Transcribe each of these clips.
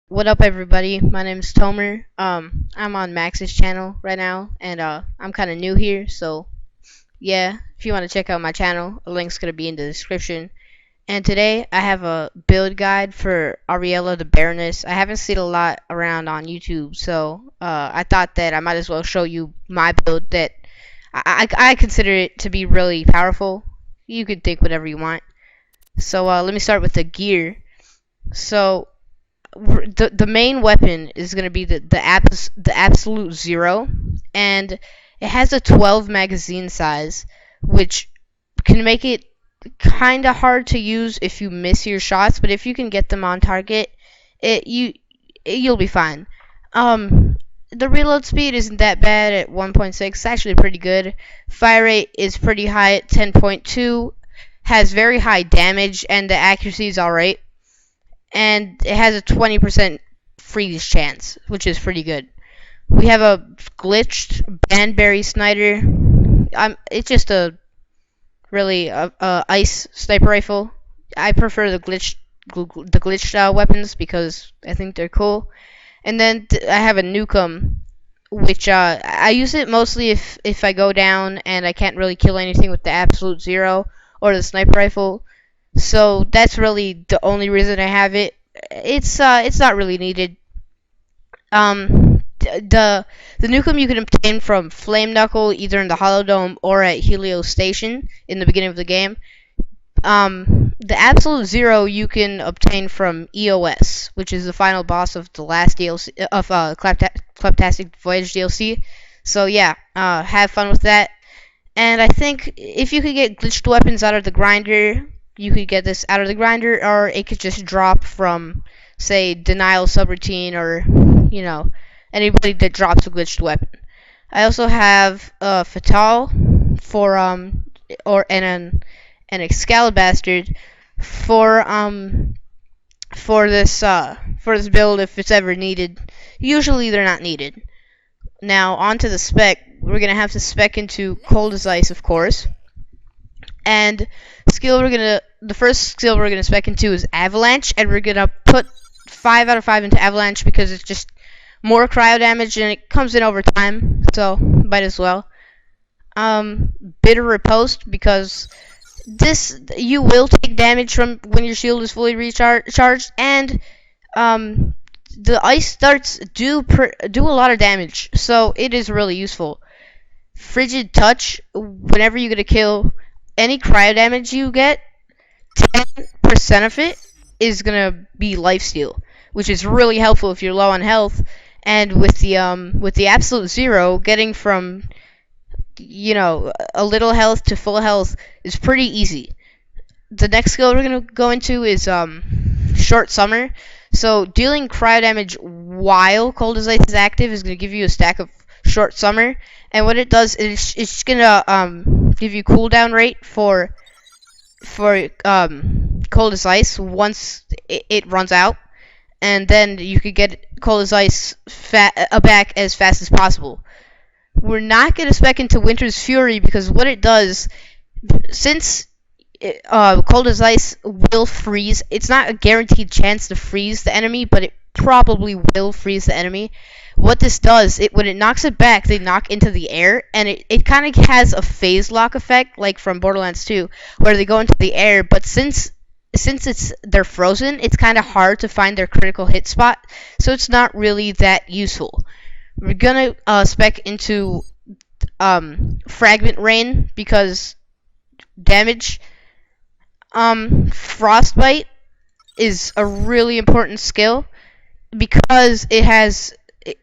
What up, everybody? My name is Tomer. I'm on Max's channel right now, and I'm kind of new here, so yeah. If you want to check out my channel, a link's gonna be in the description. And today I have a build guide for Aurelia the Baroness. I haven't seen a lot around on YouTube, so I thought that I might as well show you my build that I consider it to be really powerful. You could think whatever you want. So let me start with the gear. So the main weapon is going to be the absolute zero, and it has a 12 magazine size, which can make it kind of hard to use if you miss your shots, but if you can get them on target, you'll be fine. The reload speed isn't that bad at 1.6. It's actually pretty good. Fire rate is pretty high at 10.2. Has very high damage, and the accuracy is alright, and it has a 20% freeze chance, which is pretty good. We have a glitched Banberry Sniper. It's just a really ice sniper rifle. I prefer the glitched weapons because I think they're cool. And then I have a Nukem, which I use it mostly if I go down and I can't really kill anything with the absolute zero or the sniper rifle. So that's really the only reason I have it. It's not really needed. The Nukem you can obtain from Flame Knuckle either in the Hollow Dome or at Helio Station in the beginning of the game. The Absolute Zero you can obtain from EOS, which is the final boss of the last DLC of Claptastic Voyage DLC. So yeah, have fun with that. And I think if you could get glitched weapons out of the grinder, you could get this out of the grinder, or it could just drop from, say, Denial Subroutine, or anybody that drops a glitched weapon. I also have Fatal for or an Excalibastard for this build if it's ever needed. Usually they're not needed. Now onto the spec. We're gonna have to spec into Cold as Ice, of course. And the first skill we're gonna spec into is Avalanche, and we're gonna put 5 out of 5 into Avalanche because it's just more cryo damage and it comes in over time, so might as well. Bitter Riposte, because this you will take damage from when your shield is fully recharged, and the ice darts do a lot of damage, so it is really useful. Frigid Touch, whenever you get a kill, any cryo damage you get, 10% of it is gonna be lifesteal, which is really helpful if you're low on health. And with the absolute zero, getting from a little health to full health is pretty easy. The next skill we're gonna go into is Short Summer. So dealing cryo damage while Cold as Ice is active is gonna give you a stack of Short Summer, and what it does is it's gonna give you cooldown rate for Cold as Ice once it runs out, and then you could get Cold as Ice back as fast as possible. We're not going to spec into Winter's Fury because what it does, since Cold as Ice will freeze, it's not a guaranteed chance to freeze the enemy, but it probably will freeze the enemy. What this does, when it knocks it back, they knock into the air, and it kind of has a phase lock effect, like from Borderlands 2, where they go into the air, but since they're frozen, it's kind of hard to find their critical hit spot, so it's not really that useful. We're gonna spec into Fragment Rain because damage. Frostbite is a really important skill because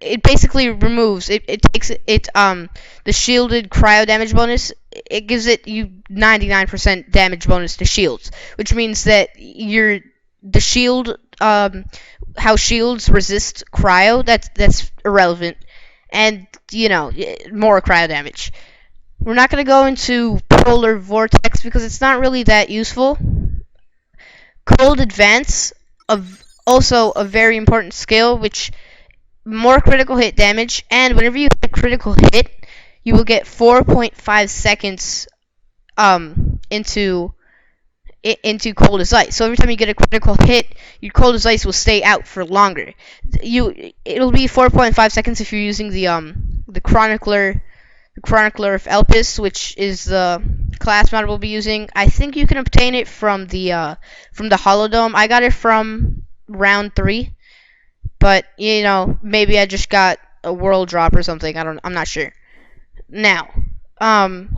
it basically removes it takes the shielded cryo damage bonus. It gives it you 99% damage bonus to shields, which means that the shield how shields resist cryo, that's irrelevant, and more cryo damage. We're not going to go into Polar Vortex because it's not really that useful. Cold Advance, also a very important skill, which more critical hit damage, and whenever you get a critical hit, you will get 4.5 seconds into it into cold as ice. So every time you get a critical hit, your cold as ice will stay out for longer. It'll be 4.5 seconds if you're using the Chronicler of Elpis, which is the class mod we'll be using. I think you can obtain it from the Holodome. I got it from round 3, but maybe I just got a world drop or something. I'm not sure. Now, the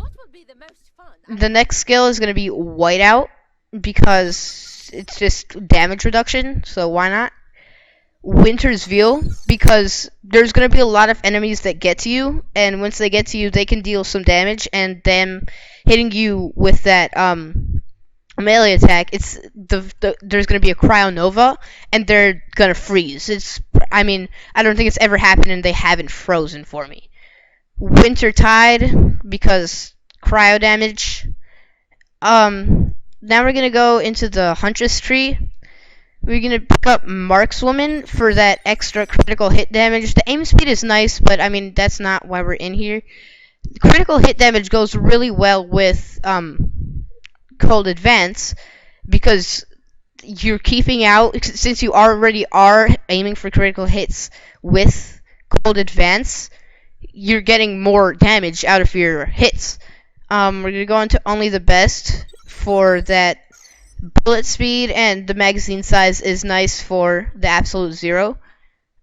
next skill is gonna be Whiteout because it's just damage reduction. So why not? Winter's Veil, because there's going to be a lot of enemies that get to you, and once they get to you, they can deal some damage, and them hitting you with that melee attack, there's going to be a Cryo Nova, and they're going to freeze. I don't think it's ever happened, and they haven't frozen for me. Winter Tide, because cryo damage. Now we're going to go into the Huntress tree. We're going to pick up Markswoman for that extra critical hit damage. The aim speed is nice, but that's not why we're in here. The critical hit damage goes really well with Cold Advance because you're keeping out, since you already are aiming for critical hits with Cold Advance, you're getting more damage out of your hits. We're going to go into Only the Best for that bullet speed, and the magazine size is nice for the absolute 0.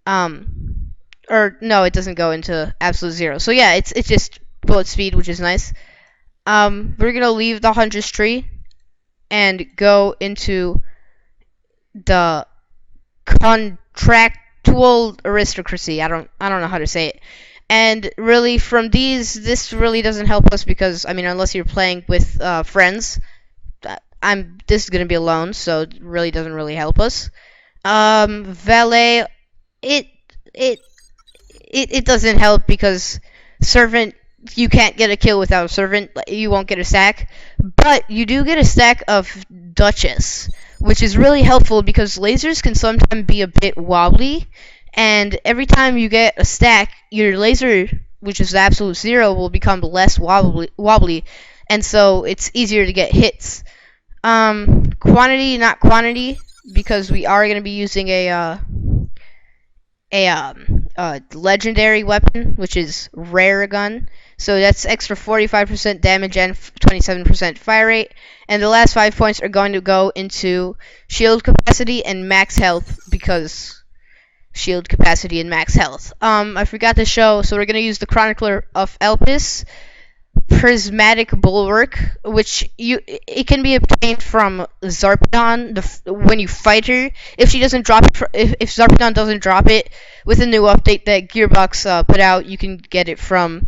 Or no, it doesn't go into absolute 0. So yeah, it's just bullet speed, which is nice. We're gonna leave the Huntress tree and go into the contractual aristocracy. I don't know how to say it. And really, from these, this really doesn't help us because unless you're playing with friends. This is gonna be alone, so it really doesn't really help us. Valet, it doesn't help because servant, you can't get a kill without a servant. You won't get a stack, but you do get a stack of Duchess, which is really helpful because lasers can sometimes be a bit wobbly, and every time you get a stack, your laser, which is the absolute 0, will become less wobbly, and so it's easier to get hits. Quantity, not quantity, because we are going to be using a legendary weapon, which is Rare Gun. So that's extra 45% damage and 27% fire rate. And the last 5 points are going to go into shield capacity and max health, because shield capacity and max health. I forgot to show, so we're going to use the Chronicler of Elpis. Prismatic Bulwark, which it can be obtained from Zarpedon when you fight her. If she doesn't drop it, if Zarpedon doesn't drop it with a new update that Gearbox put out, you can get it from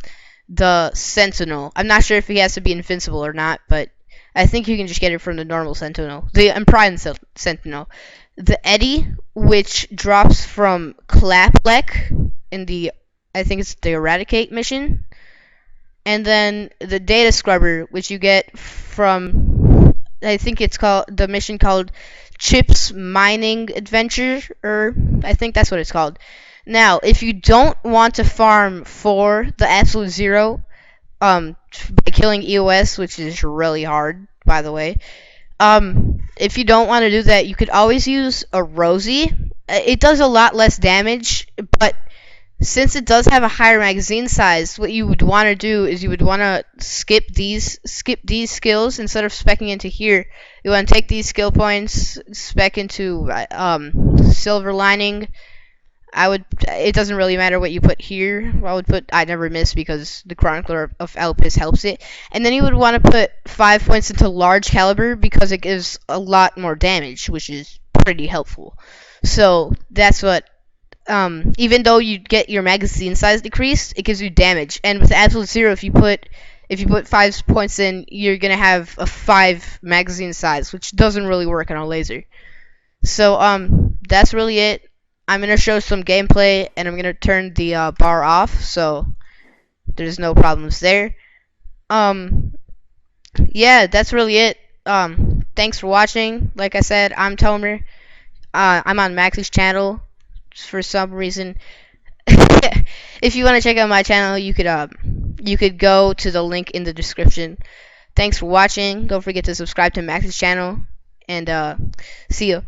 the Sentinel. I'm not sure if he has to be invincible or not, but I think you can just get it from the normal Sentinel, the Empyrean Sentinel. The Eddy, which drops from Klaplek in the, I think it's the Eradicate mission. And then the Data Scrubber, which you get from, I think it's called, the mission called Chips Mining Adventure, or I think that's what it's called. Now, if you don't want to farm for the absolute 0, by killing EOS, which is really hard, by the way, if you don't want to do that, you could always use a Rosie. It does a lot less damage, but since it does have a higher magazine size, what you would want to do is you would want to skip these skills instead of speccing into here. You want to take these skill points, spec into Silver Lining. It doesn't really matter what you put here. I would put I Never Miss because the Chronicler of Elpis helps it. And then you would want to put 5 points into Large Caliber because it gives a lot more damage, which is pretty helpful. So that's what. Even though you get your magazine size decreased, it gives you damage. And with absolute 0, if you put 5 points in, you're gonna have a 5 magazine size, which doesn't really work on a laser. So that's really it. I'm gonna show some gameplay, and I'm gonna turn the bar off, so there's no problems there. Yeah, that's really it. Thanks for watching. Like I said, I'm Tomer. I'm on Max's channel. For some reason. If you want to check out my channel, you could go to the link in the description. Thanks for watching. Don't forget to subscribe to Max's channel. and see ya.